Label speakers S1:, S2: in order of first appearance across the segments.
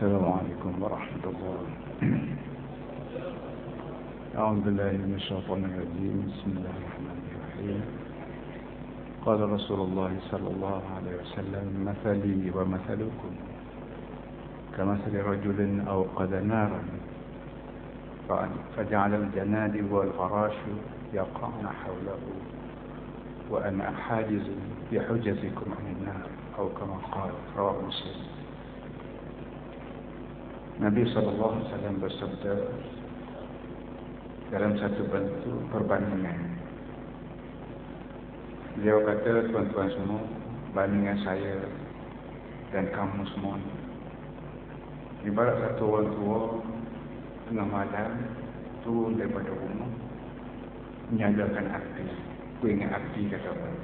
S1: السلام عليكم ورحمة الله. أعوذ بالله من الشيطان الرجيم. بسم الله الرحمن الرحيم. قال رسول الله صلى الله عليه وسلم: مثلي ومثلكم كمثل رجل أوقد نارا فجعل الجنادب والفراش يقعن حوله وأنا حاجز بحجزكم عن النار، أو كما قال. رواه مسلم. Nabi SAW bersabda dalam satu bentuk perbandingan. Beliau kata, tuan-tuan semua, bandingan saya dan kamu semua ibarat satu orang tua tengah malam turun daripada rumah menyalakan api. Ku ingat api, kata orang.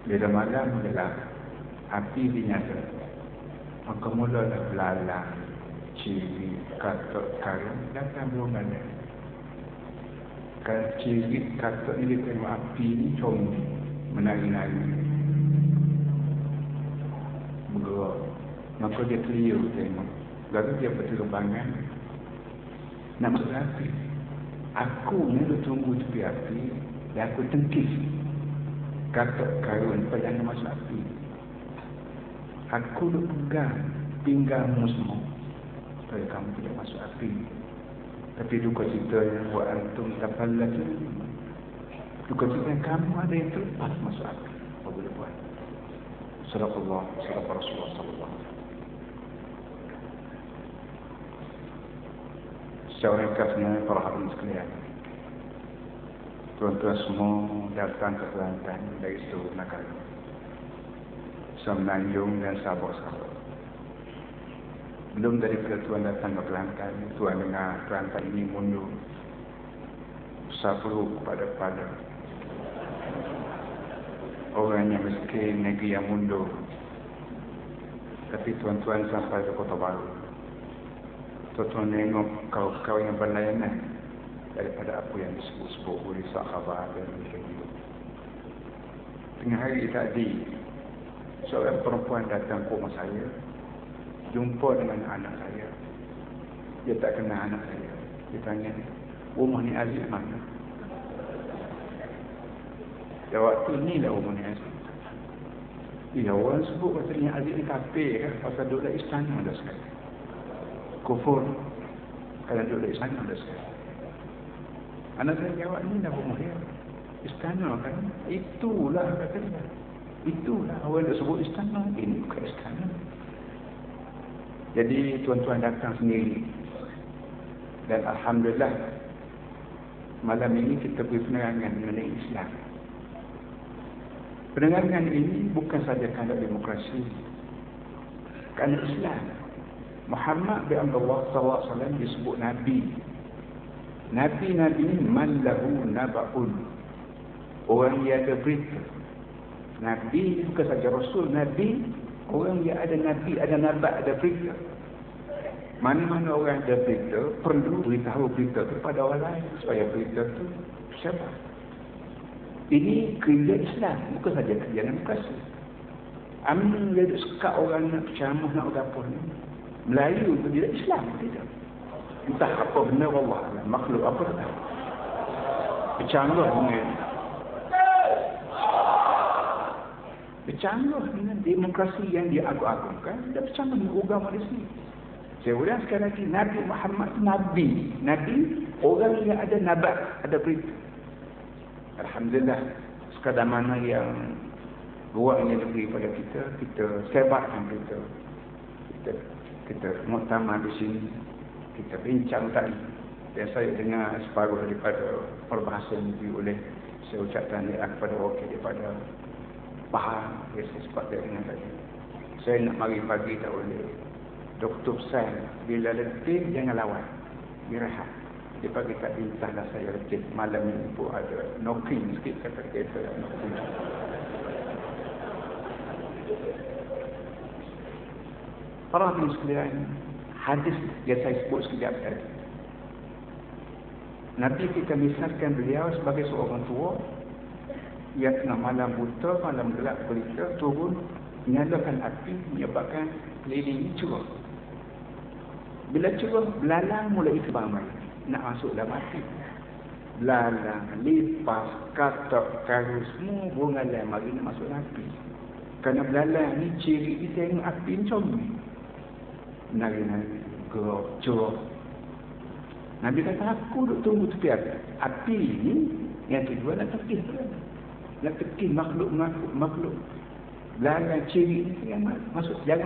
S1: Bila malam gelap, api dinyalakan, maka mulalah belalang, ciri, katak, karang datang berumandang. Kalau ciri, katak ni dia tengok api ni comel, menari-nari, bergerak. Maka dia keliru tengok. Lalu dia berterbangan nak masuk api. Aku ni tunggu tepi api dan aku tengkis katak karun pada nak masuk api. Aku pegang pinggangmu semua supaya kamu tidak masuk api. Tapi duka citanya buat antum tafallatu. Duka citanya kamu ada yang terlepas masuk api. Apa boleh buat? Sadaqallah, sadaqah Rasulullah sallallahu alaihi wasallam. Secara ringkasnya, para hadirin sekalian, tuan-tuan semua datang ke Kelantan dari seluruh negara, Semenanjung dan Sabah. Belum daripada tuan datang ke Kelantan, tuan dengar Kelantan ini mundur, sabru kepada orang yang miskin, negeri yang mundur. Tapi tuan-tuan sampai ke Kota Baru, tuan-tuan tengok kau yang berlayanan daripada apa yang disebut-sebut oleh sahabat dan begitu. Tengah hari tadi, seorang perempuan datang ke rumah saya, jumpa dengan anak saya. Dia tak kenal anak saya. Dia tanya, rumah ni Aziz mana? Ya, waktu ni lah rumah ni Aziz. Ya, orang sebut kata ni Aziz ni kafir kan, pasal duduk dalam istana dah sekali. Kufur kalau duduk dalam istana dah sekali. Anak saya jawab, ni dah rumah dia, istana kan. Itulah kata dia, itulah orang yang sebut istana. Ini bukan istana. Jadi tuan-tuan datang sendiri. Dan Alhamdulillah, malam ini kita beri penerangan mengenai Islam. Penerangan ini bukan saja kerana demokrasi, kerana Islam. Muhammad bin Abdullah SAW disebut Nabi. Nabi-Nabi ini man lahu naba'un, orang yang ada berita. Nabi bukan saja Rasul, Nabi, orang yang ada Nabi, ada nabat, ada berita. Mana-mana orang ada berita, perlu beritahu berita itu pada orang lain, supaya berita itu siapa. Ini kerja Islam, bukan saja kerja demokrasi. Amin dia sekat orang nak ceramah, nak apa ni. Melayu itu tidak Islam, tidak. Entah apa benda Allah, makhluk apa tak. Bercanggah dengan demokrasi yang diagung-agungkan, dan bercanggah dengan agama di sini. Saya ulang sekali lagi, Nabi Muhammad Nabi. Nabi, orang yang ada nabat, ada berita. Alhamdulillah, sekadar mana yang ruangnya diberi pada kita, kita sebarkan berita. Kita muktamar di sini, kita bincang tadi. Dan saya dengar separuh daripada perbahasan yang oleh saya ucap tahniah kepada wakil daripada Pahang. Saya sempat dengar tadi. Saya nak mari pagi tak boleh. Dr. Sam, bila letih jangan lawan, dirahat. Dia pagi tak bintahlah saya letih. Malam ini pun ada knocking sikit, kata kereta knocking. Para hadirin sekalian, hadis yang saya sebut sekejap tadi, Nabi kita misalkan beliau sebagai seorang tua yang tengah malam buta, malam gelap berita, turun, menyalakan api, menyebabkan keliling curah. Bila curah, belalang mulai terbang nak masuk dalam hati. Belalang, lipas, katak, karus, semua bunga lain mari nak masuk api. Kerana belalang ni ciri dia tengok api ni comel. Nari-nari, gerok, curah. Nabi kata, aku duduk tunggu tepi api. Api ni yang kedua nak tekih. Nak tekih makhluk. Belalang ciri ni jangan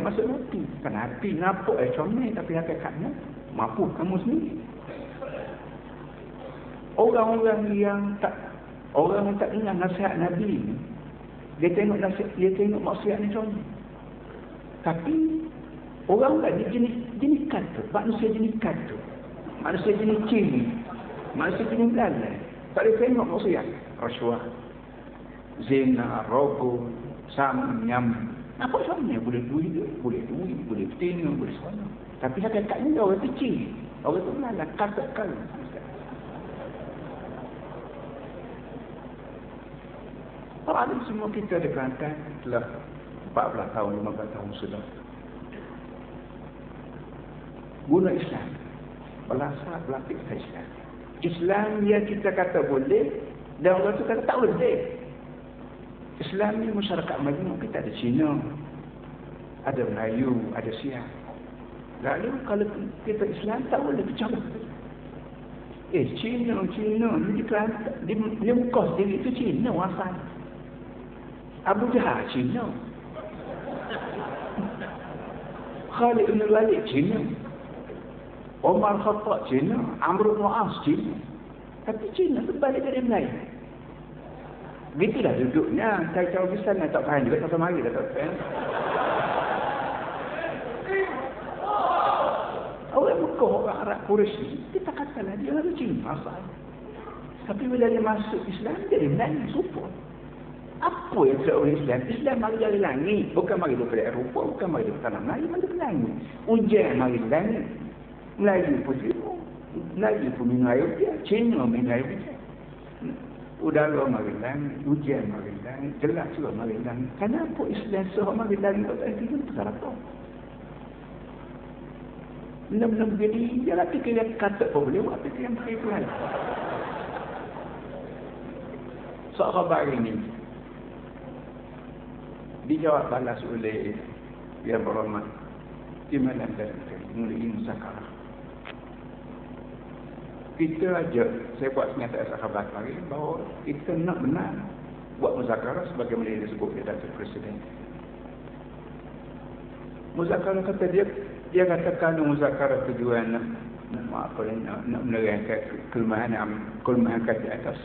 S1: masuk api. Kerana api nampak comel, tapi hakikatnya mampu kamu sendiri. Orang yang tak dengar nasihat Nabi ni, dia tengok maksiat ni comel. Tapi orang ni jenis kata, manusia jenis kata, manusia jenis ciri, manusia jenis belalang. Tak boleh tengok maksiat, rasuah, zina, rokok, sama, nyam. Nampak comel, boleh duit, boleh betina, boleh semua. Tapi hakikatnya orang tu ciri, orang tu belalang, kata-kata. Orang semua kita di Kelantan telah 14 tahun, 15 tahun sudah guna Islam. Berlatih Islam. Islam yang kita kata boleh, dan orang tu kata tak boleh. Islam ni masyarakat Melayu, kita ada Cina, ada Melayu, ada Siam. Lalu kalau kita Islam tak boleh bercampur. Cina ni di Kelantan, dia Mekah sendiri itu Cina asal. Abu Jahal Cina, Khalid bin Walid Cina, Omar Khattab Cina, Amr bin As Cina. Tapi Cina tu balik dari Melayu. Begitulah duduknya. Saya tahu bisa nak tak faham juga tak mari dah tak faham. Orang Mekah, orang Arab Quraisy, kita katalah dia orang Cina asal. Tapi bila dia masuk Islam, dia dari Melayu support. Apa yang seorang Islam? Islam mari dari langit. Bukan mari daripada Eropah, bukan mari daripada tanah Melayu, mari dari langit. Hujan mari dari langit. Melayu pun dia. Melayu pun minum air dia. Cina minum air dia. Udara mari dari langit. Hujan mari dari langit. Gelap juga mari dari langit. Kenapa Islam seorang mari dari langit? Itu besar apa? Benda-benda begini, dia lah fikir yang kata pun boleh buat. Fikir yang fikir Tuhan. Sahabat ini dijawab balas oleh yang berhormat Imam Al-Ghazali mulai muzakarah. Kita aja, saya buat pernyataan sahabat hari bahawa kita nak benar buat muzakarah sebagaimana yang disebut oleh Datuk Presiden. Muzakarah kata dia katakan muzakarah tujuan nak menerangkan kelemahan kata atas.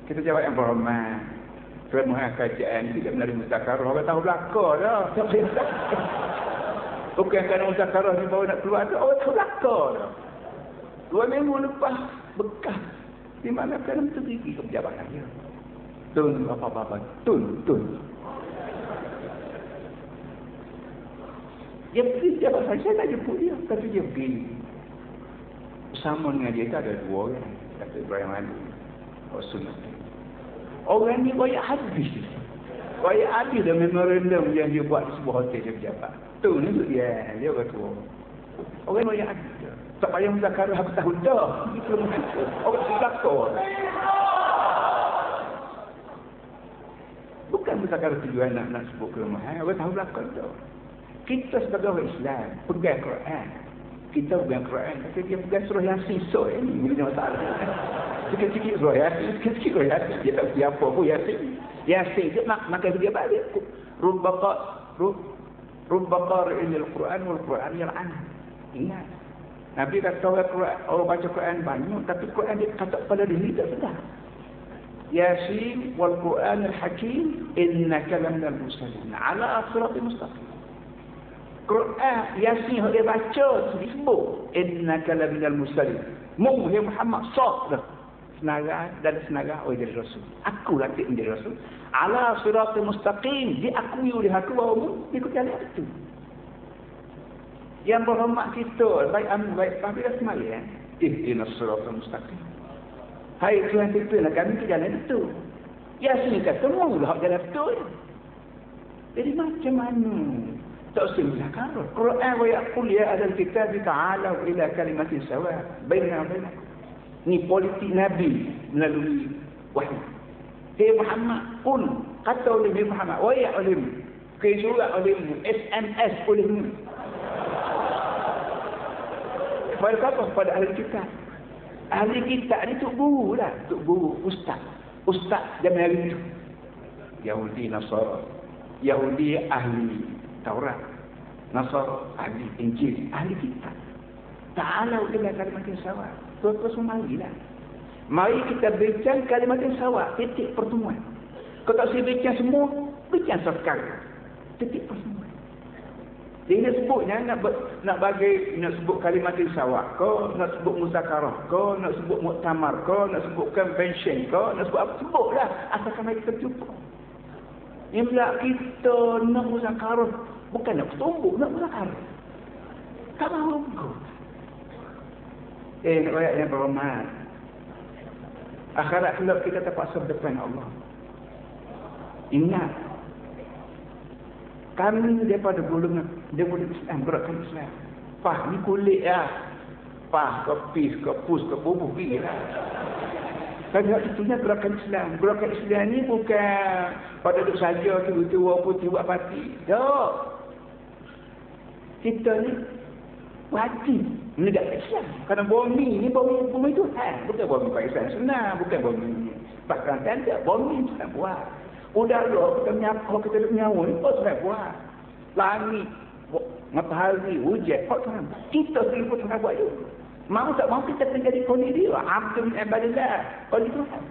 S1: Kita jawab yang berhormat. Kelemahan kajian tidak menerima muzakarah. Orang tahu belakang dah. Bukan kerana muzakarah ni baru nak keluar tu. Orang tahu belakang dah. 2 minggu lepas bekas. Di mana kerana tergigi ke pejabat dia. Tun apa-apa. Tun. Dia pergi pejabat saya tak jemput dia. Tapi dia pergi. Bersama dengan dia tu ada 2 orang. Kata Ibrahim Ali. Rasulullah. Orang ni royak habis. Royak habis dah memorandum yang dia buat di sebuah hotel dia pejabat. Tu ni tu dia orang tua. Orang royak habis. Tak payah muzakarah aku tahu dah. Orang belakang. Bukan muzakarah tujuan nak sebut kelemahan. Orang tahu belakang dah. Kita sebagai orang Islam pegang Quran. Kita pegang Quran. Tapi dia pegang surah Yasin. So ini punya masalah. Sikit-sikit surah Yasin. Dia tak pergi apa pun Yasin. Yasin tu makan dia balik. Rubbaqar ilil Quran wal Quran yal'an. Ingat. Nabi kata orang baca Quran banyak. Tapi Quran dia kata pada diri tak sedar. Yasin wal Quran al-Hakim innaka laminal mursalin ala siratal mustaqim. Quran Yasin dia baca disebut innaka laminal mursalin. Muhammad sallallahu senarai dan senarai oleh jadi rasul. Aku latih menjadi rasul. Ala siratal mustaqim, diakui oleh aku bahawa ikut jalan itu. Yang berhormat kita, baik amin baik apabila semaya, ihdinas siratal mustaqim. Hai Tuhan pimpinlah kami ke jalan itu. Yasin kata semualah jalan itu. Jadi macam mana تقسم الذكر القرآن ويقول يا أهل الكتاب تعالوا إلى كلمة سواء بيننا وبينكم. Ni politik Nabi melalui wahyu. Hei Muhammad, qul, kata oleh Muhammad, waya olehmu, kesurat olehmu, SMS olehmu. Kepada siapa? Kepada ahli kitab. Ahli kitab ni tok guru lah, tok guru, ustaz. Ustaz zaman hari itu. Yahudi, Nasara. Yahudi ahli Taurat, Nasara ahli Injil, ahli kitab. Ta'alau ila kalimat sawa. Terus marilah. Mari kita bincang kalimat sawa, titik pertemuan. Kalau tak saya bincang semua, bincang sekarang. Titik pertemuan. Dia nak sebutnya nak bagi nak sebut kalimat sawa, kau nak sebut muzakarah, kau nak sebut muktamar, kau nak sebut convention, kau nak sebut apa, sebutlah asalkan mari kita jumpa. Yang pula kita nak muzakarah, bukan nak bertumbuk, nak muzakarah. Tak mahu kau. Nak rakyat yang berhormat. Akhirat kelak kita terpaksa berdepan Allah. Ingat, kami daripada golongan Islam, gerakan Islam. Pah ni kulit lah. Pah ke pis ke pus ke bubuh pergi lah. Kerana itunya gerakan Islam. Gerakan Islam ni bukan pada duduk saja tiba-tiba putih buat parti. Tak. Kita ni wajib menegakkan Islam. Kerana bumi ni bumi Tuhan. Bukan bumi Pakistan senang. Bukan bumi Pakistan tak. Bumi Tuhan buat. Udara kita menyapa, kita duduk nyawa ni, kau Tuhan buat. Langit, matahari, hujan, kau Tuhan buat. Kita sendiri pun Tuhan buat juga. Mau tak mau kita kena jadi koni dia. Abdul ibadillah. Koni Tuhan.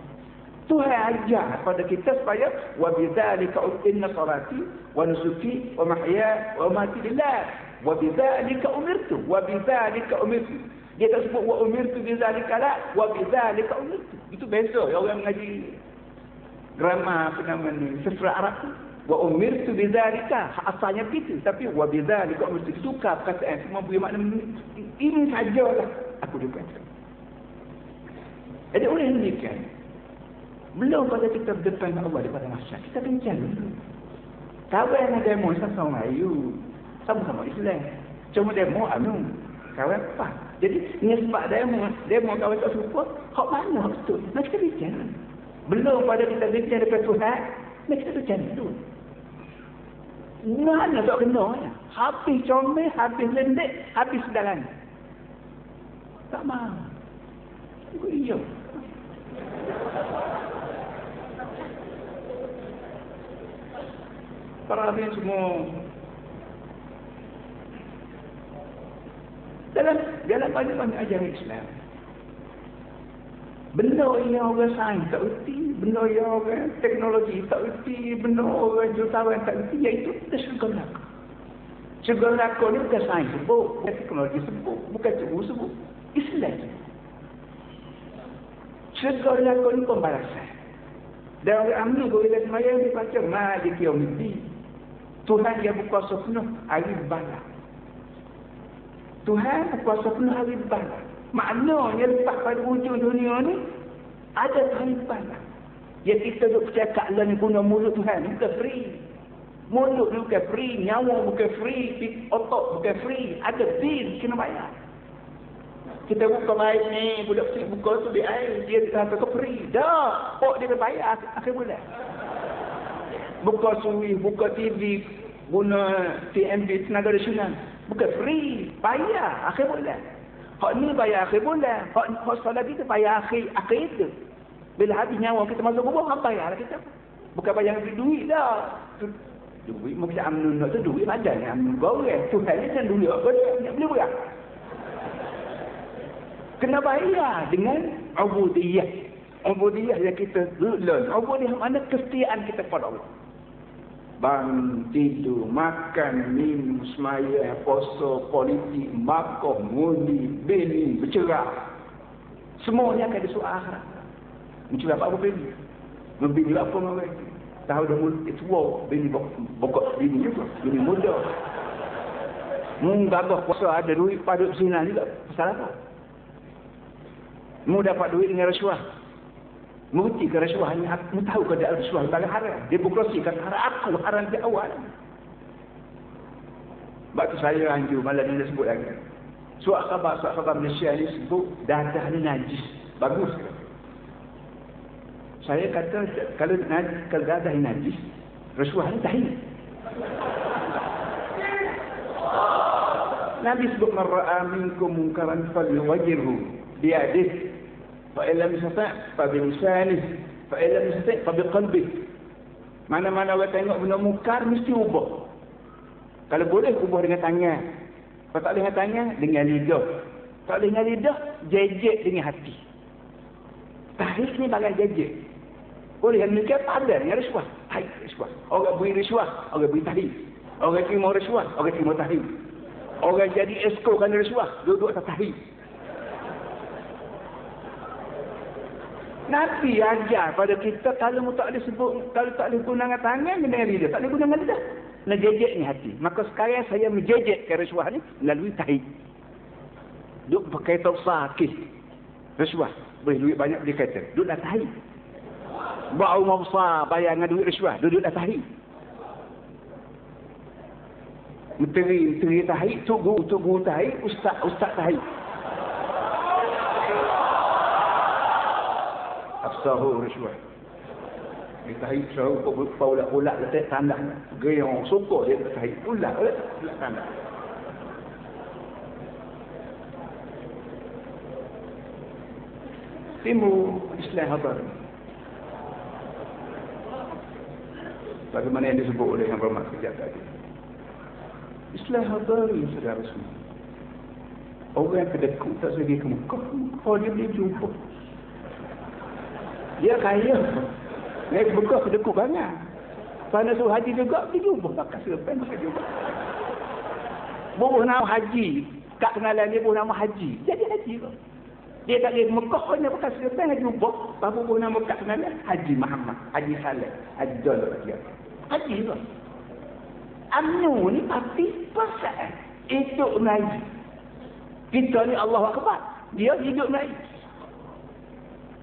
S1: Tuhan ajar kepada kita supaya وَبِذَلِكَ إِنَّ صَلَاتِي وَنُسُكِي وَمَحْيَاي وَمَمَاتِي لِلَّهِ وَبِذَلِكَ أُمِرْتُ وَبِذَلِكَ أُمِرْتُ. Dia tak sebut وَأُمِرْتُ بِذَلِكَ لَا وَبِذَلِكَ أُمِرْتُ. Itu biasa orang mengaji grama apa nama ni, sastra Arab tu. وَأُمِرْتُ بِذَلِكَ asalnya begitu, tapi وَبِذَلِكَ أُمِرْتُ ditukar perkataan semua beri makna ini sajalah aku dikatakan. Jadi oleh demikian, belum pada kita berdepan Allah daripada masyarakat, kita bincang dulu. Kawan yang demo sama-sama Melayu, sama-sama Islam, cuma demo anu kawan apa. Jadi nisbat demo kawan tak serupa, hak mana hak betul, nak kita bincang. Belum pada kita bincang daripada Tuhan, nak kita bincang dulu. Mana tak kena ya? Habis comel, habis lendek, habis sedalan. Tak mahu. Ikut iya. Para habis semua dalam banyak-banyak ajaran Islam. Benda yang orang sains tak erti, benda yang orang teknologi tak erti, benda orang jutawan tak erti, iaitu kita syurga neraka. Syurga neraka ni bukan sains sebut, bukan teknologi sebut, bukan cikgu sebut, Islam. Syurga neraka ni pembalasan. Dan orang amni bila semayang dia baca Maliki Yaumiddin. Tuhan yang berkuasa penuh hari bala. Tuhan berkuasa penuh hari bala. Maknanya lepas pada hujung dunia ni ada kehidupan. Ya kita duk bercakap lah ni guna mulut Tuhan, bukan free. Mulut ni bukan free, nyawa bukan free, otak bukan free, ada bil kena bayar. Kita buka baik ni, budak kecil buka tu dia air, dia kata ke free. Dah, pok dia bayar akhir bulan. Buka suwi, buka TV, guna TMB tenaga nasional, bukan free, bayar akhir bulan. Hak ni bayar akhir bulan. Hak solat kita bayar akhir itu. Bila habis nyawa kita masuk kubur, hak bayar kita. Bukan bayar duit dah. Duit mungkin amnun tu duit badan yang amnun goreng. Tuhan ni kan duit apa dia boleh berat. Kena bayar dengan ubudiyah. Ubudiyah yang kita learn. Ubudiyah mana kesetiaan kita pada Allah. Bangun, tidur, makan, minum, semaya, puasa, politik, makoh, mudi, bini, bercerak. Semuanya akan disuruh akhirat. Bercerak apa bini? Bini apa orang? Tahu dah mulut tua, bini bokok bini juga, bini muda. Gagah puasa ada duit pada sini juga. Pasal apa? Mu dapat duit dengan rasuah. Mengerti ke rasuah ni, aku tahu keadaan rasuah paling haram. Demokrasi kan haram, aku haram di awal. Sebab tu saya anjur malam ni dah sebut lagi. Surat khabar Malaysia ni sebut dadah ni najis. Bagus ke? Saya kata kalau dadah ni najis, rasuah ni tahil. Nabi sebut man ra'a minkum munkaran falyughayyirhu bi yadihi fa in lam yastati' fa bi lisanihi fa in lam yastati' fa bi qalbihi. Mana-mana orang tengok benda mungkar mesti ubah. Kalau boleh ubah dengan tangan. Kalau tak boleh dengan tangan, dengan lidah. Tak boleh dengan lidah, jejek dengan hati. Tahrik ni bagai jejek. Boleh yang demikian pada dengan rasuah. Tahrik rasuah. Orang beri rasuah, orang beri tahrik. Orang terima rasuah, orang terima tahrik. Orang jadi esko kerana rasuah, duduk atas tahrik. Nabi ajar pada kita kalau tak boleh sebut, kalau tak boleh gunakan tangan dengan lidah, tak boleh gunakan lidah. Nak jejek ni hati. Maka sekarang saya menjejek ke rasuah ni melalui tahrik. Duk pakai tausakih. Rasuah. Boleh duit banyak beli kereta. Duduk dah tahrik. Buat rumah besar bayar dengan duit rasuah. Duduk dah tahrik. Menteri tahrik, tugu tahrik, ustaz tahrik. Afsahu rasuah. Dia tahrik selalu paulat-paulat letak tandas. Gayung sokok dia tahrik. Ulat tandas. Timbul Islam habar. Bagaimana yang disebut oleh yang berhormat kejap tadi. Islam habar ya saudara semua. Orang yang kedekut tak segi ke Mekah. Oh dia boleh jumpa. Dia kaya. Naik Mekah kedekut banyak. Sana suruh haji juga boleh jumpa. Pakai serban pakai jumpa. Bubuh nama haji. Kak kenalan dia bubuh nama haji. Jadi haji tu. Dia tak boleh Mekah hanya pakai serban haji jumpa. Bapak bubuh nama kak kenalan Haji Muhammad. Haji Saleh. Haji Dollar dia. Haji tu. Amnu ni tapi pasal hidup naik. Kita ni Allah Akbar. Dia hidup naik.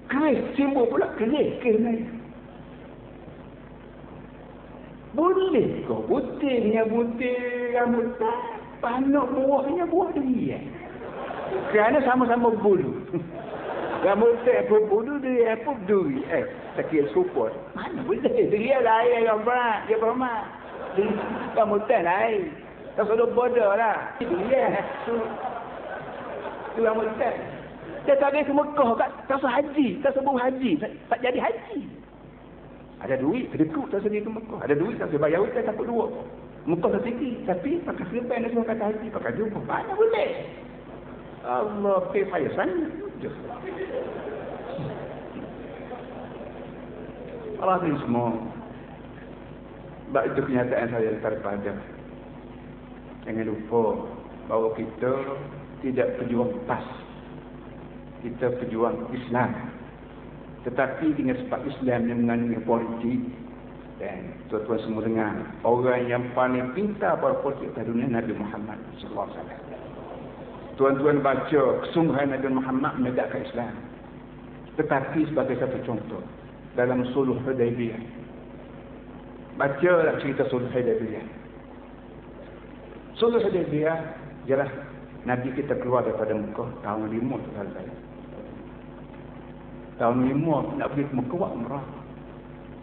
S1: Keris timbul pula keris naik. Boleh kau butirnya butir rambut panuk buahnya buah durian. Kerana sama-sama bulu. Rambut berbulu dia pun duri. Sakit support. Mana boleh? Dia lain yang berat. Dia berhormat. Rambut lain. Tak sudah bodoh lah. Dia tu rambut dia tak ada ke Mekah kat. Tak usah haji. Tak sebut haji. Tak jadi haji. Ada duit, kedekut tak sedia ke Mekah. Ada duit, tak sedia bayar hutang, takut dua. Mekah tak sikit. Tapi pakai serban, dia semua kata haji. Pakai jumpa. Mana boleh? Allah, pay fire sana. Allah ni semua. Sebab itu kenyataan saya daripada. Jangan lupa bahawa kita tidak berjuang PAS. Kita berjuang Islam. Tetapi dengan sebab Islam yang mengandungi politik, dan tuan-tuan semua dengar, orang yang paling pintar pada politik pada dunia Nabi Muhammad SAW. Tuan-tuan baca kesungguhan Nabi Muhammad menegakkan Islam. Tetapi sebagai satu contoh, dalam Sulh Hudaybiyah, bacalah cerita Sulh Hudaybiyah. Sulh Hudaybiyah ialah Nabi kita keluar daripada Mekah tahun 5 tahun. Tahun 5 nak pergi ke Mekah umrah.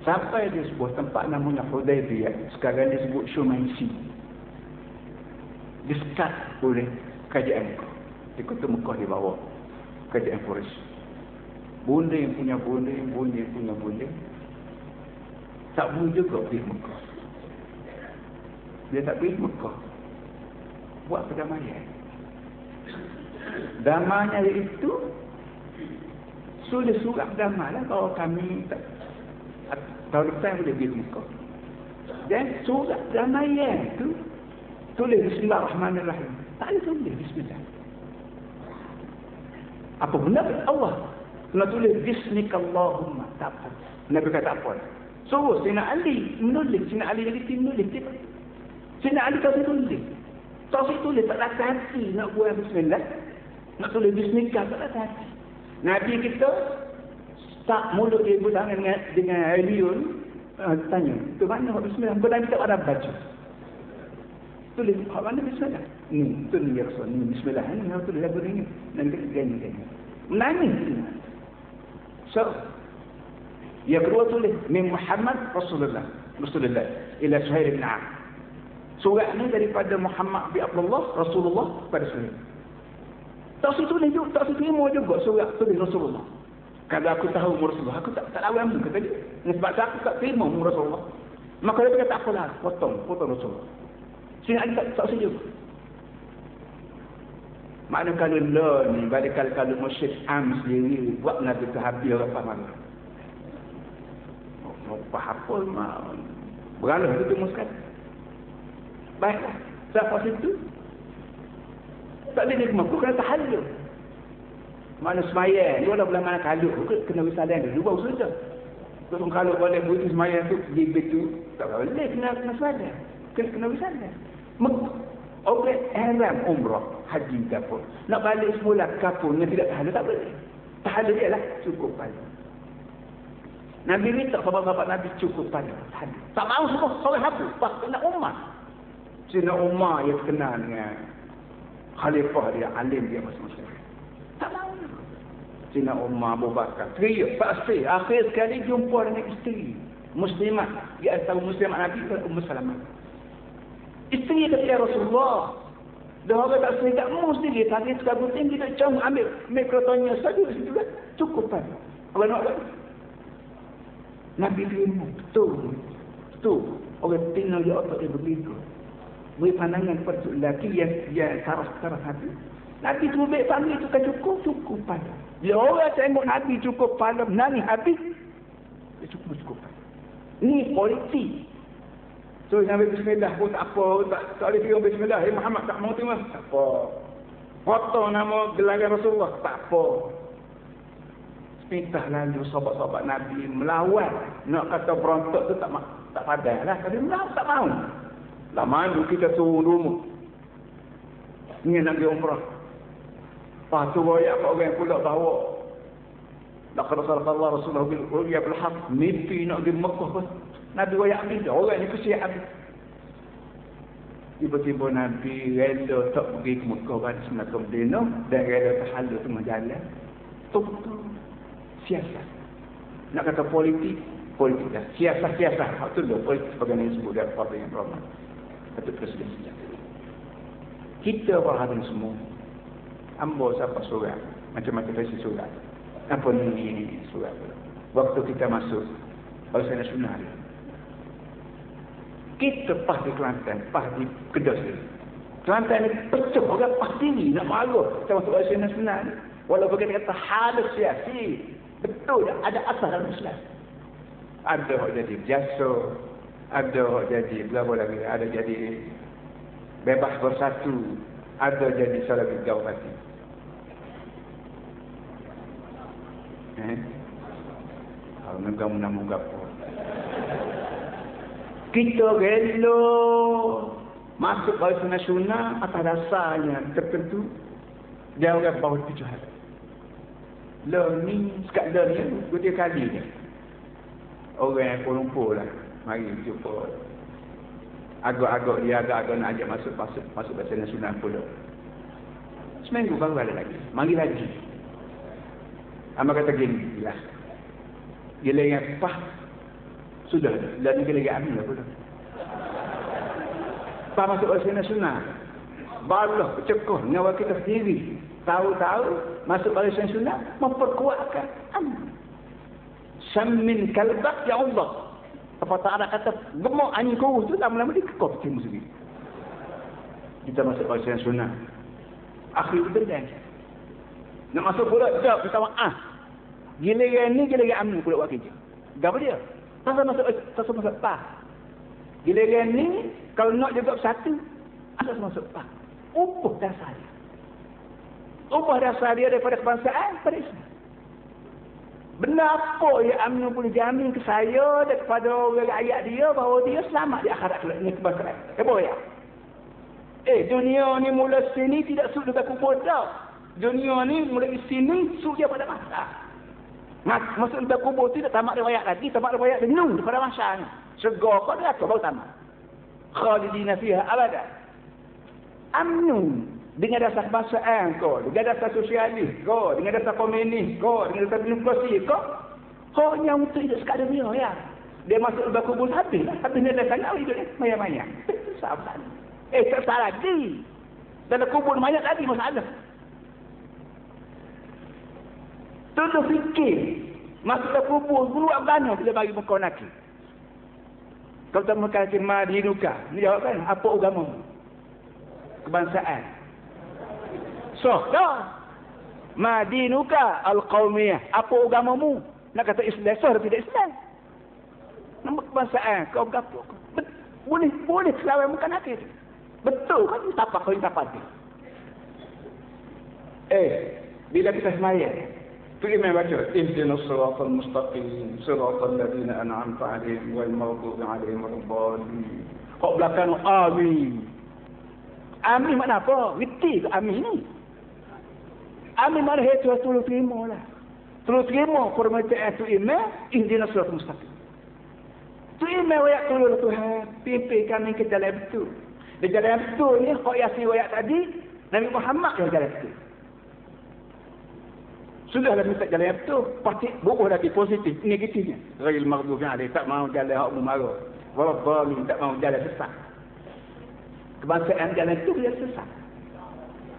S1: Sampai di sebuah tempat namanya Hudaybiyah. Sekarang disebut Shumaisi. Disekat oleh kerajaan Mekah. Di kota Mekah di bawah kerajaan Quraisy. Bunding punya bunding. Tak boleh juga pergi Mekah. Dia tak pergi Mekah. Buat perdamaian. Damainya itu sudah surat damai lah kalau kami tahun depan boleh pergi Mekah. Dan surat damaian itu tulis Bismillahirrahmanirrahim. Tak ada tulis Bismillah. Apa benda? Allah. Kena tulis Bismikallahumma. Tak apa. Nabi kata apa? Suruh Sayyidina Ali menulis. Sayyidina Ali jadi tim nulis. Sayyidina Ali tak tulis. Tak tulis. Tak rasa hati nak buat Bismillah. Nak tulis Bismillah. Tak rasa hati. Nabi kita tak mulut dia bertangan dengan Aliun. Tanya. Itu mana Bismillah? Kau dah tak ada baca. Tulis mana bismillah. Ni tulis ya Rasul ni bismillah ni harus tulis lagu ni. Nanti gini. Menangis. So yang kedua tulis min Muhammad Rasulullah ila Suhail bin Amr. Surat ni daripada Muhammad bin Abdullah Rasulullah kepada Suhail. Tak tulis juga, tak terima juga surat tulis Rasulullah. Kalau aku tahu Rasulullah, aku tak lawan mu kata dia. Sebab aku tak terima Rasulullah. Maka dia kata apalah, potong Rasulullah. Sehingga dia tak setuju. Maknanya kalau lah ni, balik kalau musyrik sendiri, buat Nabi tu habis orang faham. Apa mah. Beralah itu muskat. Baiklah, siapa situ? Tak boleh dia kemampu, kena tahallul. Mana semaya, dia dah bilang mana kalau, kena wisalan dulu, baru sudah. Kalau boleh buat semaya tu, di betul, tak boleh, kena wisalan. Kena wisalan. Orang ihram umrah, haji kapur. Nak balik semula kapur, yang tidak tahallul, tak boleh. Tahallul dia lah, cukup pada. Nabi minta sahabat-sahabat Nabi cukup pada. Tak mahu semua, soal habis. Kena Umar. Sina Umar yang kenal dengan khalifah dia, alim dia masing-masing. Tak mahu. Sina Umar, Abu Bakar. Teriak, pasti. Akhir sekali jumpa dengan isteri. Muslimat. Dia tahu Muslimat Nabi dan Ummu Salamah. Isteri kata, ya Rasulullah. Dah orang tak sering tak mau sendiri. Tadi sekarang penting kita jauh ambil mikrotonnya saja. Cukup pada. Apa nak lagi? Nabi terima. Betul. Orang tinggal di otak dia begitu. Beri pandangan kepada lelaki yang saraf hati. Nabi tu baik panggil itu kan cukup pada. Bila orang tengok Nabi cukup pada, nangis habis. Dia cukup pada. Ni politik. So Nabi bismillah pun tak apa. Tak boleh kira bismillah. Muhammad tak mau terima. Tak apa. Foto nama gelaran Rasulullah. Tak apa. Sepintah lalu sahabat-sahabat Nabi melawan. Nak kata berontak tu tak padan lah. Kalau melawan tak mahu. Lah malu kita turun rumah. Ni nak pergi umrah. Lepas tu royak orang pula bawa. Laqad sallallahu Rasulullah bil-ru'ya bil-haq. Mimpi nak pergi Mekah pun. Nabi royak habis. Orang ni kesiap habis. Tiba-tiba Nabi rela tak pergi ke Mekah pada Sembilan Medina. Dan rela terhalus tengah jalan. Betul-betul. Siasat. Nak kata politik dah. Siasat. Hak tu dah politik sebagai yang disebut dari Partai yang Rahman. Atau Presiden sejak. Kita berhadap semua. Ambo siapa surat. Macam-macam versi surat. Apa ni surat. Waktu kita masuk. Barisan Nasional. Kita pas di Kelantan. Pas di Kedah. Kelantan ni pecah. Orang pas diri. Nak marah. Kita masuk Barisan Nasional. Walaupun kita kata halus siasi. Betul. Ada asal dalam Islam. Ada orang jadi jasa. Ada orang jadi berapa lagi. Ada jadi bebas bersatu. Ada jadi salah gawat hati. Kalau nama apa. Kita rela masuk Barisan Nasional atas dasarnya tertentu. Dia orang bawa tujuan. Lah ni, sekadar ni, dua kali ni. Orang yang Kuala Lumpur lah. Mari jumpa. Agak-agak dia agak-agak nak ajak masuk Barisan Nasional pula. Seminggu baru ada lagi. Mari lagi. Amal kata gini, gila yang pah. Sudah, dan gila yang ambil lah pula. Pah masuk Barisan Nasional. Barulah cekoh nyawa kita sendiri. Tahu-tahu masuk Barisan Nasional memperkuatkan amal. Samin kalbak ya Allah. Apa Ta'ala kata, gemuk angin kurus tu lama-lama dia kekop timu sendiri. Kita masuk Barisan Nasional. Akhir benda. Nak masuk pula, jawab, minta maaf. Giliran ni, giliran ambil pula buat kerja. Gapa dia? Tak masuk PAH. Giliran ni, kalau nak juga bersatu, asal masuk PAH. Upah dasar dia. Upah dasar dia daripada kebangsaan pada Islam. Benda apa yang UMNO boleh jamin ke saya dan kepada orang rakyat dia bahawa dia selamat di akhirat ni kebangsaan. Boleh ya? Dunia ni mula sini tidak sudi tak kubur dah. Dunia ni mula sini sudi pada masa. Maksud tak kubur tidak tamat riwayat lagi, tamat riwayat jenuh pada masa ni. Segar kau dia baru tamat. Khalidina fiha abada. UMNO dengan dasar kebangsaan kau, dengan dasar sosialis kau, dengan dasar komunis kau, dengan dasar demokrasi kau, hanya untuk hidup sekadar dunia ya. Dia masuk lubang kubur habis lah. Habis dia dah salah hidup ni. Mayat-mayat. Sabar. Tak salah lagi. Dalam kubur mayat lagi masalah. Tolong fikir. Masuk dalam kubur, buat mana bila bagi muka nakil. Kalau tak makan lagi, madi duka. Dia jawab kan, apa agama? Kebangsaan. Dah. Madi duka al-qawmiyah. Apa agamamu? Nak kata Islam, atau tidak Islam? Nama kebangsaan, kau berapa? Boleh selawai bukan akhir. Betul kan? Tak apa, kau tak apa. Bila kita semayang, tu imam baca, ihdinas siratal mustaqim, siratal ladzina an'amta 'alaihim wal maghdubi 'alaihim waladdallin. Kau belakang amin. Amin makna apa? Reti ke amin ni? Amin mana itu tolong terima lah. Tolong terima permintaan tu imam, ihdinas siratal mustaqim. Tu imam wayak tolong Tuhan, pimpin kami ke jalan betul. Di jalan betul ni, kau yasin wayak tadi, Nabi Muhammad yang jalan betul. Sudahlah minta jalan betul, pasti bubuh lagi positif, negatifnya. Ghairil maghdubi alaihim, tak mau jalan hak marah. Waladdallin, tak mau jalan sesat. Kebangsaan jalan itu dia sesat.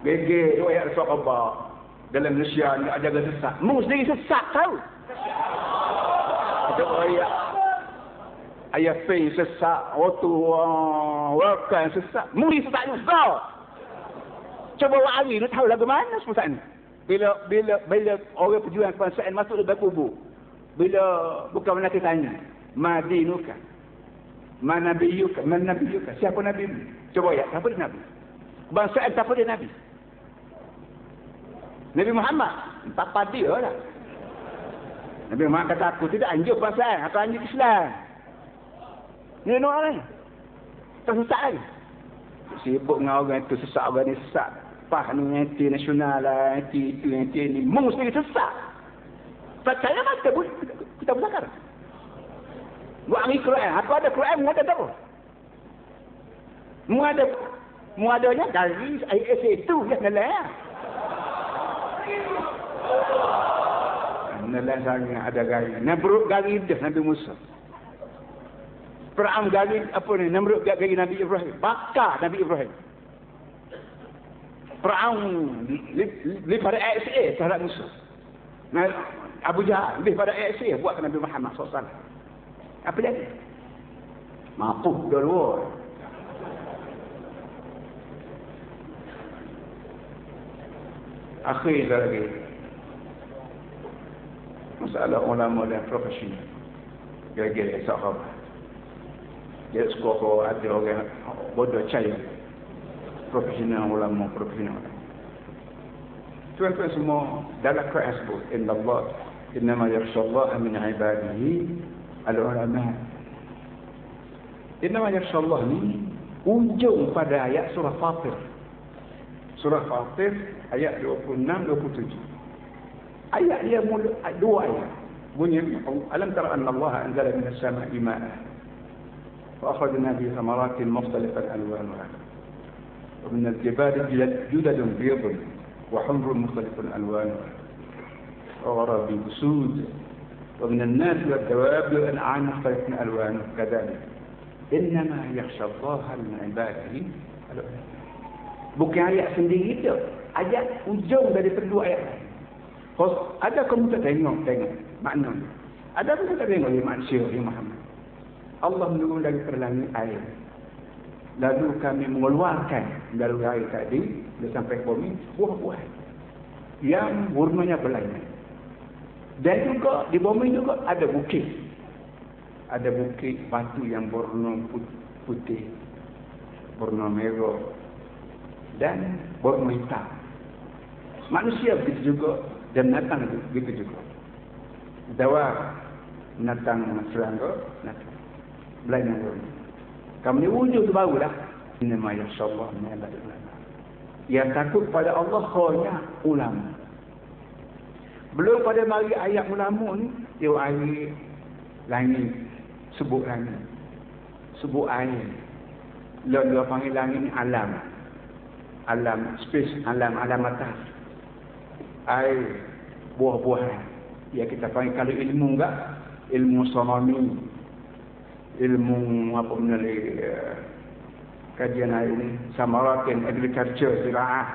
S1: Gege wayak sahabat dalam Malaysia ni ada jalan sesat. Mu sendiri sesat tahu. Ada wayak ayah pay sesat, waktu wakan sesat. Mui sesat juga. Cuba wari, nak tahu lagu mana sesat ni. Bila orang perjuangan kebangsaan masuk dalam kubur. Bila bukan nak tanya, madinuka. Mana nabiyuka? Siapa nabi? Coba ya, siapa dia nabi? Kebangsaan siapa dia nabi? Nabi Muhammad. Tak dia lah. Nabi Muhammad kata aku tidak anjur kebangsaan, aku anjur Islam. Ni orang ni. Tak sesat lagi. Sibuk dengan orang itu, sesat orang ni sesat. Pah ni anti nasional lah, anti itu, anti ni. Mu sendiri sesat. Percaya tak kita bersakar. Buat hari Quran. Aku ada Quran, mu ada tak apa? Mu adanya dari ayat itu je nelayan. Nelayan sangat ada gari. Nabruk gari dah Nabi Musa. Perang gari apa ni? Namrud gari Nabi Ibrahim. Bakar Nabi Ibrahim. Perang lebih pada ASA terhadap Musa. Abu Jahal lebih pada ASA buat ke Nabi Muhammad SAW. Apa jadi? Mampu dulu. Akhir lagi. Masalah ulama dan profesional. Gara-gara sahabat. Dia suka ada orang bodoh cahaya. Profesional ulama, profesional. Tuan-tuan semua, dalam Quran sebut, Inna Allah, innama yakhshallaha min ibadihi al-ulama. Innama yakhshallah ni, ujung pada ayat surah Fatir. Surah Fatir, ayat 26-27. Ayat dia mula, dua ayat. Bunyi, alam tara anna Allah anzala minas sama'i ma'an. وأخرجنا به ثمرات مختلفة ألوانها ومن الجبال جدد بيض وحمر مختلف ألوانها وغرابيب سود ومن الناس والدواب والأنعام مختلف ألوانها كذلك إنما يخشى الله من عباده العلماء. Bukan ayat sendiri itu, ayat ujung dari kedua ayat lain. Ada kamu tak tengok makna? Ada kamu tak tengok manusia Muhammad? Allah menurun dari langit air. Lalu kami mengeluarkan dari air tadi, sampai ke bumi, buah-buah yang warnanya berlainan. Dan juga di bumi juga ada bukit. Ada bukit batu yang berwarna putih, berwarna merah, dan berwarna hitam. Manusia begitu juga, dan binatang begitu juga. Dawa, binatang serangga, binatang belainan warna. Kamu ni wujud tu barulah. Innama yakhshallah min ibadihi ulama. Yang takut pada Allah hanya ulama. Belum pada mari ayat ulama ni, dia air langit, sebut langit, sebut air. Dia panggil langit ni alam. alam space, alam atas. Air, buah-buahan. Ya kita panggil kalau ilmu enggak, ilmu astronomi, ilmu apa benda lagi, kajian air ni, samaratin, agriculture, ziraah,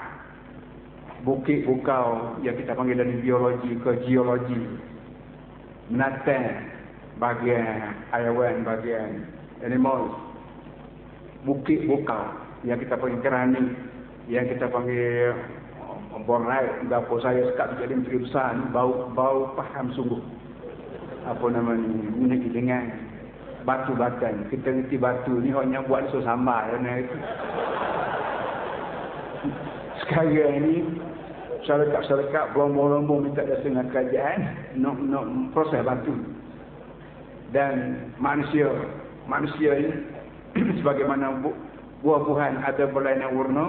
S1: bukit bukau, yang kita panggil dari biologi ke geologi, binatang, bahagian haiwan, bahagian animal, bukit bukau, yang kita panggil kerani, yang kita panggil bornai, gapo saya sekat jadi menteri besar ni, bau faham sungguh. Apa nama ni, dengan batu batan. Kita ngerti batu ni orang yang buat so sambal. Sekarang ni syarikat berombong-ombong minta datang dengan kerajaan nak proses batu. Dan manusia ni sebagaimana buah-buahan ada berlainan warna,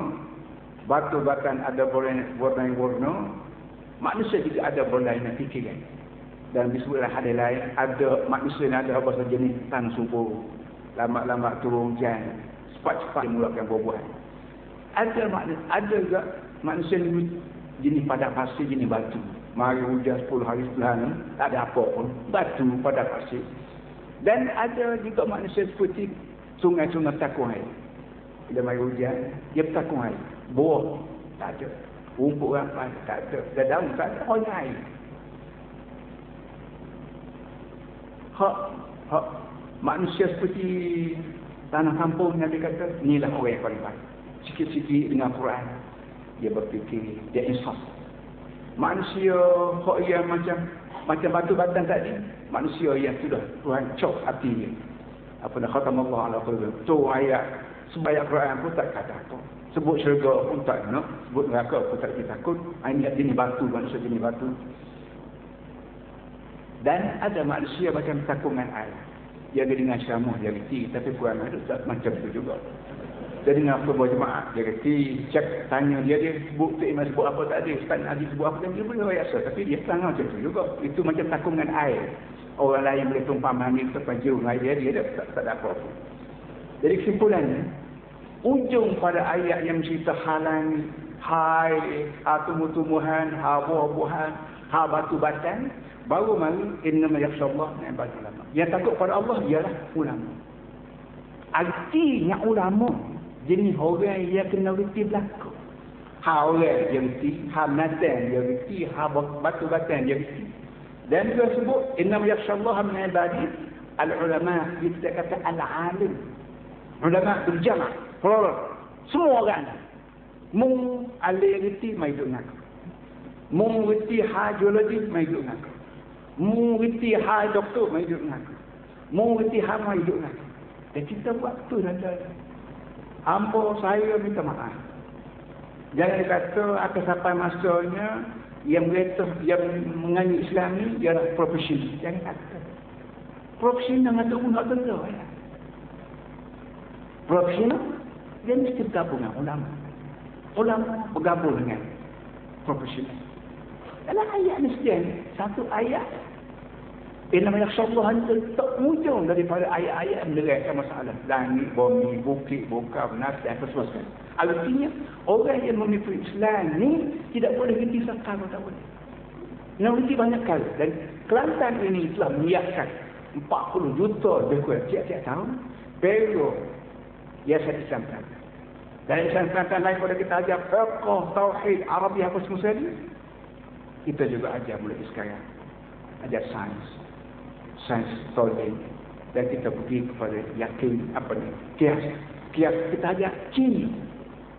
S1: batu batan ada berlainan warna, manusia juga ada berlainan fikiran. Dan disebutlah hadis lain, ada manusia yang ada bahasa jenis tanah subur, lambat-lambat turun hujan, cepat-cepat dimulakan buah-buahan. Ada juga manusia yang jenis padat pasir, jenis batu. Mari hujan 10 hari setelah tak ada apa pun, batu padat pasir. Dan ada juga manusia seperti sungai-sungai takung air. Bila mari hujan, dia bertakung air. Buah tak ada, rumput rampai tak ada, daun tak ada, hanya air. Hak manusia seperti tanah kampung yang dia kata, inilah orang yang paling baik. Sikit-sikit dengan Quran, dia berfikir, dia insaf. Manusia hak yang macam batu batan tadi, manusia yang sudah Tuhan cop hati dia. Apa nak khatamallahu ala qulubihim. Tu ayat sebanyak Quran pun tak kata apa. Sebut syurga pun tak nak, sebut neraka pun tak takut. Ini jenis batu, manusia jenis batu. Dan ada manusia macam takungan air. Dia dengan syamah, dia reti. Tapi Quran ada tak macam tu juga. Dia dengan apa berjemaah, dia reti. Cek, tanya dia sebut Imam sebut apa tak ada. Ustaz Nabi sebut apa tak ada. Dia boleh biasa. Tapi dia tangan macam tu juga. Itu macam takungan air. Orang lain boleh tumpah mandi terpanjung air dia tak ada apa-apa. Jadi kesimpulannya, ujung pada ayat yang cerita halang, hai, tumbuh-tumbuhan, buah-buahan, batu batan, baru mari innama yakhshallah min ibadil ulama. Yang takut pada Allah ialah ulama. Artinya ulama jenis orang yang kena reti berlaku. Orang dia reti, binatang dia reti, batu batan dia reti. Dan dia sebut innama yakhshallah min ibadil al-ulama, dia kata al-alim. Ulama berjamaah, plural. Semua orang. Mung alih reti mai duk ngaku. Mung reti geologi mai duk ngaku. Mung reti doktor mai duk ngaku. Mung reti mai duk ngaku. Dan kita buat tu saja. Ambo saya minta maaf. Jangan kata akan sampai masanya yang menganut Islam ni ialah profesional. Jangan kata. Profesional atau nak tentu ya. Profesional, dia mesti bergabung dengan ulama. Ulama bergabung dengan profesional. Dalam ayat ni sekian, satu ayat. Innama yakhshallah itu ujung daripada ayat-ayat yang menerangkan masalah. Langit, bumi, bukit, bukau, binatang, apa semua. Artinya, orang yang menipu Islam ni tidak boleh reti sekali, tak boleh. Nak reti banyak kali. Dan Kelantan ini telah menyiapkan 40 juta lebih kurang tiap-tiap tahun. Pero Yayasan Islam Kelantan. Dan Yayasan Kelantan lain pada kita ajar fiqh, tauhid, Arabiah apa semua sekali. Kita juga ajar mulai sekarang. Ajar sains tauhid. Dan kita pergi kepada yakin apa ni? Kias kita ajar Cina.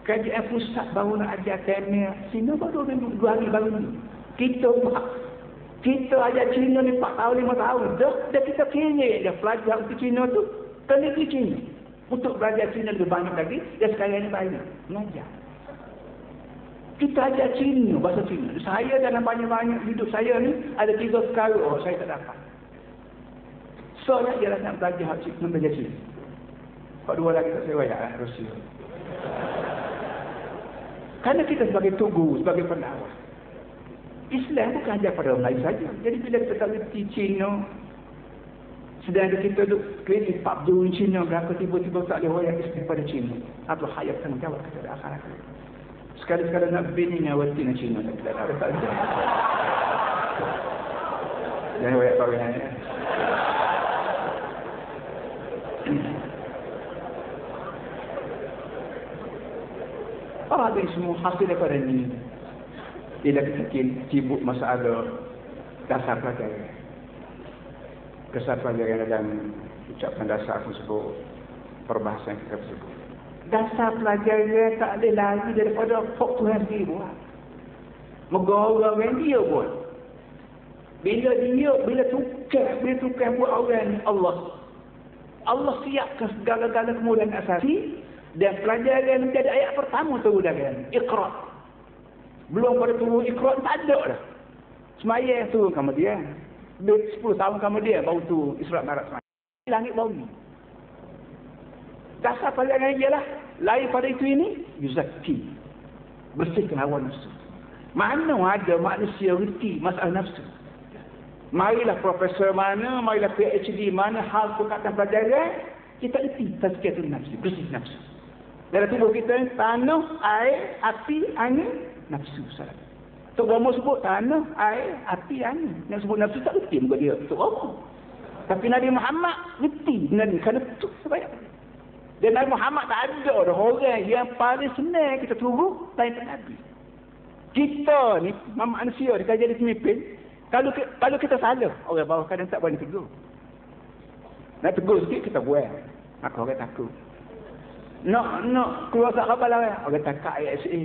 S1: Kerajaan pusat baru nak ajar Tamil. Cina baru 2 hari baru ni. Kita ajar Cina ni 4 tahun 5 tahun. Dah kita kira dah pelajar ke Cina tu. Kena ke Cina. Untuk belajar Cina lebih banyak lagi, dia sekarang ni banyak mengajar. Kita ajar Cina, bahasa Cina. Saya dalam banyak-banyak hidup saya ni, ada 3 perkara saya tak dapat. Soalnya dia nak belajar Cina. Pak 2 lagi tak saya bayar, Rusia. Kerana kita sebagai tugu, sebagai pendakwah. Islam bukan ajar pada orang lain saja. Jadi bila kita tak reti Cina, sedangkan kita duduk kritik Pak Dun Cina berapa tiba-tiba tak ada orang Islam pada Cina. Apa hayat tanggungjawab kita ada akhirat. Sekali-sekala nak bini ngawati nak Cina. Tak ada. Jangan banyak tahu ya. Ada semua hasil daripada ini. Bila kita sibuk masalah dasar pelajaran. Dasar pelajaran dalam ucapan dasar tersebut, perbahasan kita tersebut. Dasar pelajaran tak ada lagi daripada hak Tuhan dia buat. Moga orang dia buat. Bila tukar buat orang ni Allah siapkan segala-gala kemudahan asasi. Dan pelajaran menjadi ayat pertama tu kan. Iqra. Belum pada turun Iqra tak ada dah. Semaya turun kemudian. 10 tahun kemudian baru tu Isra Mi'raj semaya. Langit bumi. Dasar pelajaran ialah lain pada itu ini yuzakki. Bersihkan hawa nafsu. Mana ada manusia reti masalah nafsu. Marilah profesor mana, marilah PhD mana hal perkataan pelajaran kita reti tazkiyatun nafsi, bersih nafsu. Dalam tubuh kita, tanah, air, api, angin, nafsu. Tok Rama sebut tanah, air, api, angin. Yang sebut nafsu tak reti muka dia. Tok Rama. Tapi Nabi Muhammad reti. Kerana tu sebanyak. Dan Nabi Muhammad tak ada orang yang paling senang kita turut lain tak Nabi. Kita ni, manusia, dia jadi pemimpin. Kalau kita salah, orang bawah kadang tak boleh tegur. Nak tegur sikit, kita buang. Maka orang takut. Nak keluar kat kapal lah. Orang takut ayat SA.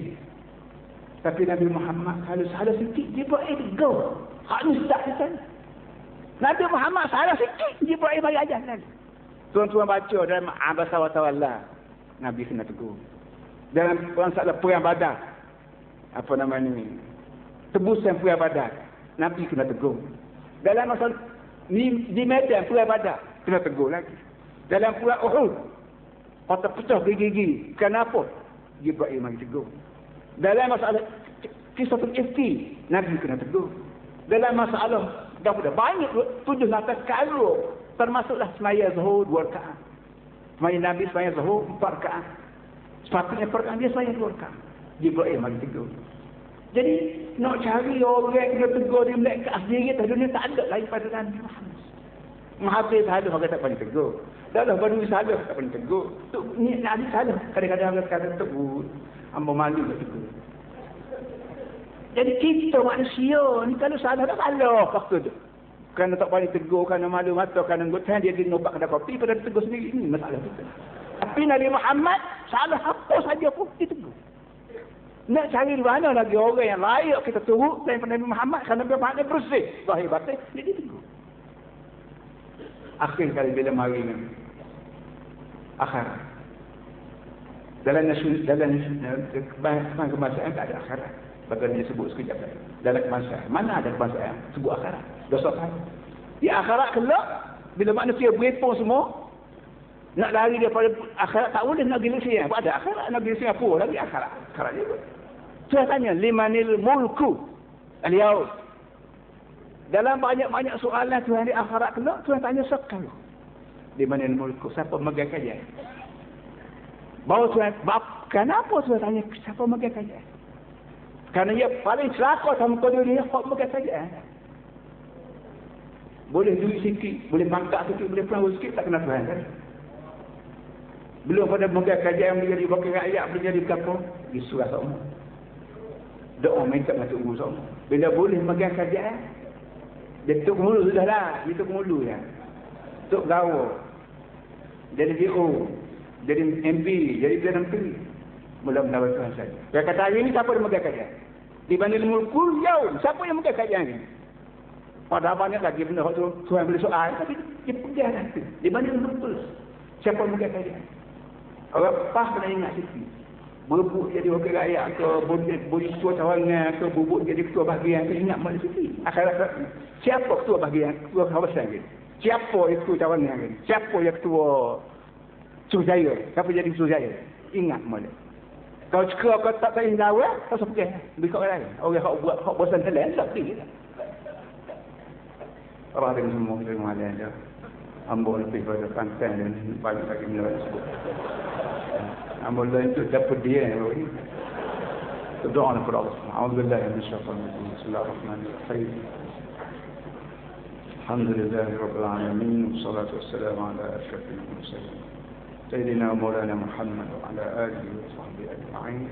S1: Tapi Nabi Muhammad kalau salah sikit, dia buat tegur. Hak ni tak di sana. Nabi Muhammad salah sikit, dia buat bagi ajar lagi. Tuan-tuan baca dalam Abasa wa Tawalla. Nabi kena tegur. Dalam masalah perang Badar. Apa nama ni? Tebusan perang Badar. Nabi kena tegur. Dalam masalah di medan perang Badar, kena tegur lagi. Dalam perang Uhud, patah pecah gigi-gigi. Kenapa? Jibril bagi tegur. Dalam masalah kisah Ifki, Nabi kena tegur. Dalam masalah banyak 7 perkara, termasuklah semaya zuhur 2 rakaat. Semaya Nabi semaya zuhur 4 rakaat. Sepatutnya perkataan dia semaya 2 rakaat. Jibril bagi tegur. Jadi nak cari orang yang kena tegur dia melek kat sendiri atas dunia tak ada lain pada Nabi Muhammad. Mahathir sahaja orang tak pandai tegur. Dahlah baru sahaja tak pandai tegur. Tu ni Nabi sahaja. Kadang-kadang orang kata tegur. Hamba malu tak tegur. Jadi kita manusia ni kalau salah tak salah waktu tu. Kerana tak pandai tegur, kerana malu mata, kerana Tuhan dia pergi nombak kedai kopi, pada tegur sendiri. Ini masalah kita. Tapi Nabi Muhammad salah apa saja pun ditegur. Nak cari di mana lagi orang yang layak kita turut daripada Nabi Muhammad, kerana Nabi Muhammad bersih. Zahir batin, dia ditegur. Akhir kali bila mari ni akhirat dalam kebangsaan tak ada akhirat. Bagaimana dia sebut sekejap tadi dalam kebangsaan, mana ada kebangsaan sebut akhirat? Dosa kan di akhirat kelak bila manusia berepong semua nak lari daripada akhirat tak boleh nak pergi Malaysia. Apa ada akhirat nak pergi Singapura lagi akhirat juga. Saya tanya limanil mulku al-yaum. Dalam banyak-banyak soalan Tuhan di akhirat kelak, Tuhan tanya sekali. Di mana mulku? Siapa memegang kerajaan? Bahawa Tuhan, kenapa Tuhan tanya siapa memegang kerajaan? Kerana ia paling celaka sama kau dunia, kau memegang kerajaan. Boleh duit sikit, boleh pangkat sikit, boleh perahu sikit, tak kena Tuhan kan? Belum pada memegang kerajaan, boleh jadi wakil rakyat, boleh jadi berapa? Disuruh sama. Doa minta masuk guru sama. Bila boleh memegang kerajaan, dia tuk mulu sudah lah. Dia tuk mulu ya. Tuk gawa. Jadi DO. Jadi MP. Jadi Perdana Menteri. Mula-mula Tuhan saja. Dia kata hari ini siapa yang memegang kerajaan? Dibanding mulkul yaum. Siapa yang memegang kerajaan ini? Padahal banyak lagi benda waktu Tuhan boleh soal. Tapi dia pegang nanti. Dibanding mulkul. Siapa yang memegang kerajaan? Orang pas kena ingat sikit. Berebut jadi wakil rakyat ke, boleh ketua cawangan ke, bubuk jadi ketua bahagian ke, ingat mana sikit. Akhirat siapa ketua bahagian, ketua kawasan ke? Siapa yang ketua cawangan ke? Siapa yang ketua Suruhjaya? Siapa jadi Suruhjaya? Ingat mana. Kalau cekak kau tak tahu jawab, kau usah pergi. Beri kat orang lain. Orang yang buat hak bosan telan, tak pergi. Allah dengan semua kita mengalir je. Ambo lebih pada pantai dan banyak lagi benda sebut. Ambo lain tu dapat dia ni. berdoa kepada Allah. A'udzubillahi minasyaitonir rajim. Bismillahirrahmanirrahim. Alhamdulillahirabbil alamin. Wassalatu wassalamu ala asyrafil mursalin. Sayyidina wa maulana Muhammad wa ala alihi wa sahbihi ajma'in.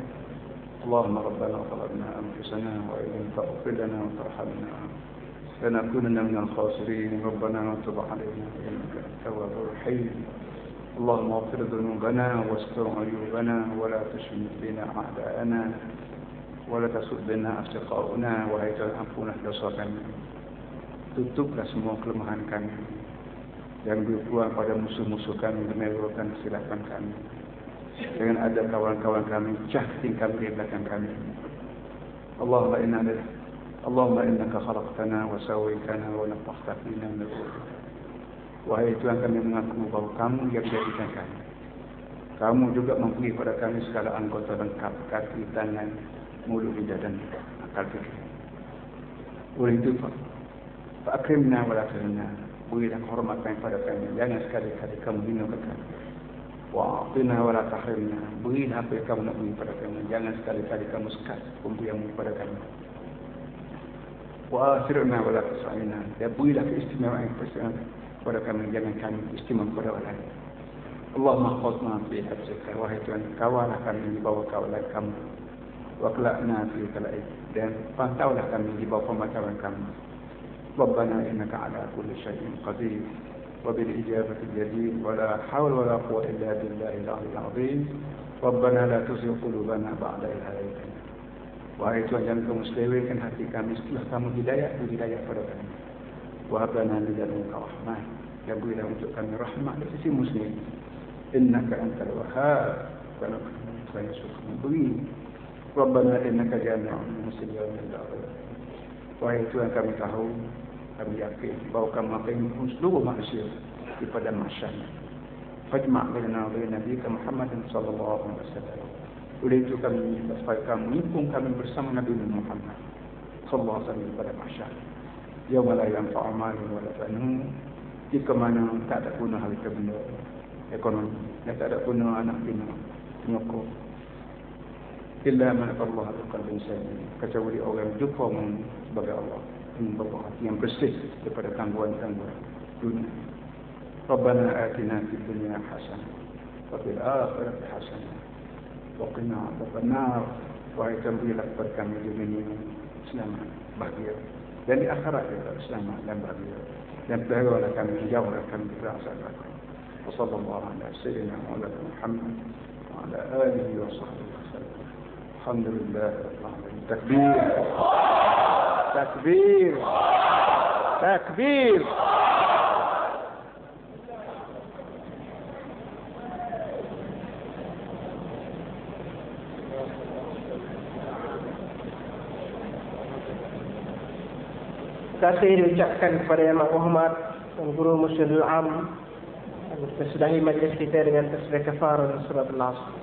S1: اللهم ربنا ظلمنا أنفسنا وإن لم تغفر لنا وترحمنا لنكونن من الخاسرين. ربنا تب علينا إنك أنت التواب الرحيم. اللهم اغفر ذنوبنا واستر عيوبنا ولا تشمت بنا أعداءنا ولا تسد بنا أصدقاؤنا وهي تعفونا dosa kami. Tutuplah semua kelemahan kami dan berpulang pada musuh-musuh kami dan merobohkan kesilapan kami. Jangan ada kawan-kawan kami jahtin kami di belakang kami. Allahumma innaka khalaqtana wa sawwaitana wa nafakhta fina min ruhik. Wahai Tuhan, kami mengaku bahawa kamu yang menjadikan kami. Kamu juga memberi pada kami segala anggota lengkap, kaki, tangan, mulut, lidah dan akal fikir. Oleh itu, fa'akrimna wa la tuhinna. Berilah hormat kepada kami, jangan sekali-kali kamu hinakan kami. Wa'atina wa la tahrimna. Berilah apa yang kamu nak beri pada kami, jangan sekali-kali kamu sekat pemberianmu kepada kami. Wa'asirna wa la tus'ina. Dan berilah keistimewaan kepada kami, jangan kami istimewa kepada orang lain. Allahumma khutna fi hafzika. Wahai Tuhan, kawalah kami di bawah kawalan kamu. Wa kelakna fi kalaik. Dan pantaulah kami di bawah pemantauan kamu. Rabbana innaka ala kulli syai'in qadir. وبالإجابة الجديد ولا حول ولا قوة إلا بالله العلي العظيم. ربنا لا تزغ قلوبنا بعد إذ هديتنا. Wahai Tuhan, jangan kamu selewengkan hati kami setelah kamu hidayah pada kami. Wahab lana min ladunka rahmah. Ya berilah untuk kami rahmat dari sisi muslim. Innaka antal wahhab. Karena kami suka memberi. Rabbana innaka jami'un muslimin la ilaha. Wahai Tuhan, kami tahu, kami yakin bahawa kamu akan mengumpulkan seluruh manusia di padang mahsyar. Fajma' bainana wa bain nabiyika Muhammadin sallallahu alaihi wasallam. Oleh itu kami minta supaya kamu mengumpulkan kami bersama Nabi Muhammad sallallahu alaihi wasallam di padang mahsyar. Yauma la yanfa'u malun wa la banun. Jika mana tak ada guna harta benda ekonomi, dan tak ada guna anak bina nyokong. Illa man Allah biqalbin salim. Kecuali orang yang jumpa sebagai Allah, membawa hati yang bersih daripada tangguhan-tangguhan dunia. Rabbana atina fid dunya hasanah wa fil akhirati hasanah wa qina adzabannar. Wahai Tuhan, berilah kepada kami di dunia selamat, bahagia, dan di akhirat juga selamat dan bahagia, dan peliharalah kami, jauhlah kami dari azab neraka. Wa sallallahu ala sayyidina Muhammad wa ala alihi wa sahbihi wasallam. Alhamdulillah rabbil alamin. Takbir. Takbir. Takbir.
S2: Terima kasih diucapkan kepada Yang Maha dan Guru Musyiddul Am. Kita sudahi majlis kita dengan tasbih kafarah dan surat Al-Asr.